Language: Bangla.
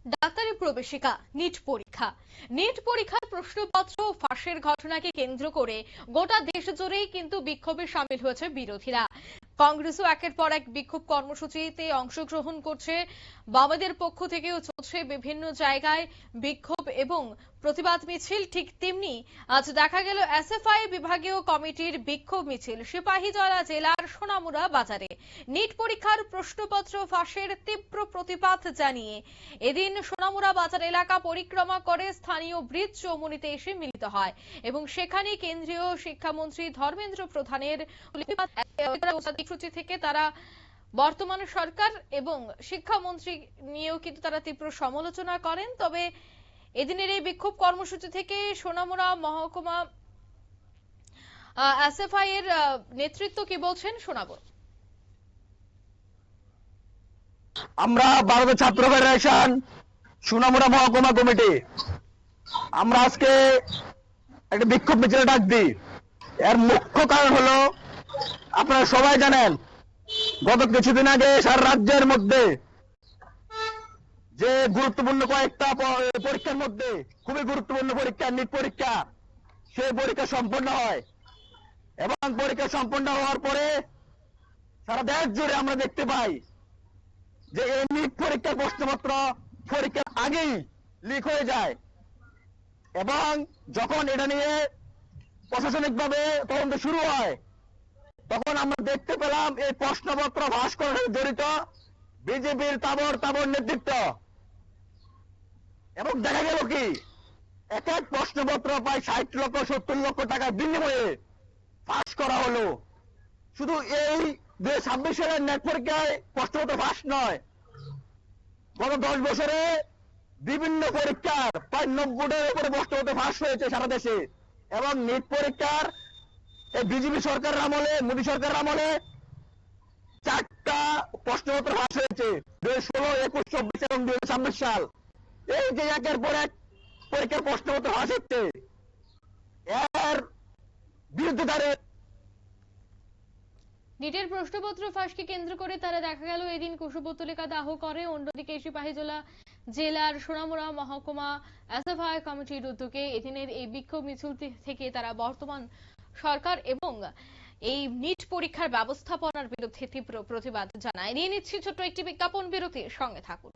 ডাক্তারি প্রবেশিকা নিট পরীক্ষার প্রশ্নপত্র ফাঁসের ঘটনাকে কেন্দ্র করে গোটা দেশ জুড়েই কিন্তু বিক্ষোভে সামিল হয়েছে বিরোধীরা। কংগ্রেসও একের পর এক বিক্ষোভ কর্মসূচিতে অংশগ্রহণ করছে। বামেদের পক্ষ থেকেও চলছে বিভিন্ন জায়গায় বিক্ষোভ এবং প্রতিবাদ মিছিল। ঠিক তেমনি আজ দেখা গেল এসএফআই বিভাগীয় কমিটির বিক্ষোভ মিছিল সিপাহীজলা জেলার সোনামুড়া বাজারে। নিট পরীক্ষার প্রশ্নপত্র ফাঁসের তীব্র প্রতিবাদ জানিয়ে এদিন সোনামুড়া বাজার এলাকা পরিক্রমা করে স্থানীয় ব্রিজ চৌমুনিতে এসে মিলিত হয় এবং সেখানে কেন্দ্রীয় শিক্ষামন্ত্রী ধর্মেন্দ্র প্রধানের দিকসূচি থেকে তারা বর্তমান সরকার এবং শিক্ষামন্ত্রী নিয়েও কিন্তু তারা তীব্র সমালোচনা করেন। তবে এদিনের এই বিক্ষোভ কর্মসূচি থেকে সোনামুড়া মহকুমা এসএফআই এর নেতৃত্ব কি বলছেন শোনাবো। আমরা ভারতের ছাত্র ফেডারেশন সোনামুড়া মহকুমা কমিটি আমরা আজকে একটা বিক্ষোভ মিছিল ডাক দিই। এর মুখ্য কারণ হলো আপনারা সবাই জানেন, গত কিছুদিন আগে সারা রাজ্যের মধ্যে যে গুরুত্বপূর্ণ কয়েকটা পরীক্ষার মধ্যে খুবই গুরুত্বপূর্ণ পরীক্ষা নিট পরীক্ষা, সেই পরীক্ষা সম্পন্ন হয় এবং পরীক্ষা সম্পন্ন হওয়ার পরে সারা দেশ জুড়ে আমরা দেখতে পাই যে এই নিট পরীক্ষার প্রশ্নপত্র পরীক্ষার আগেই লিক হয়ে যায় এবং যখন এটা নিয়ে প্রশাসনিকভাবে তদন্ত শুরু হয় তখন আমরা দেখতে পেলাম এই প্রশ্নপত্র ফাঁস করার সাথে জড়িত বিজেপির তাবর নেতৃত্ব। এবং দেখা গেল কি এক এক প্রশ্নপত্র প্রায় 60 লক্ষ 70 লক্ষ টাকার বিনিময়ে ফাঁস করা হলো। শুধু এই 2026 সালের নেট পরীক্ষায় প্রশ্নপত্র ফাঁস নয়, গত 10 বছরে বিভিন্ন পরীক্ষার প্রায় 90টার উপরে প্রশ্নপত্র ফাঁস হয়েছে সারা দেশে। এবং নিট পরীক্ষার এই বিজেপি সরকারের আমলে, মোদী সরকারের আমলে 4টা প্রশ্নপত্র ফাঁস হয়েছে, 2016, 21, 24 এবং 2026 সাল। এই যে একের পর এক পরীক্ষার প্রশ্নপত্র ফাঁস হচ্ছে, এর বিরুদ্ধে দাঁড়িয়ে নিটের প্রশ্নপত্র ফাঁসকে কেন্দ্র করে তারা দেখা গেল এদিন কুশপুত্তলিকা দাহ করে। অন্যদিকে সিপাহীজলা জেলার সোনামুড়া মহকুমা এসএফআই কমিটির উদ্যোগে এদিনের এই বিক্ষোভ মিছিল থেকে তারা বর্তমান সরকার এবং এই নিট পরীক্ষার ব্যবস্থাপনার বিরুদ্ধে তীব্র প্রতিবাদ জানায়। নিয়ে নিচ্ছি ছোট্ট একটি বিজ্ঞাপন বিরতির সঙ্গে থাকুন।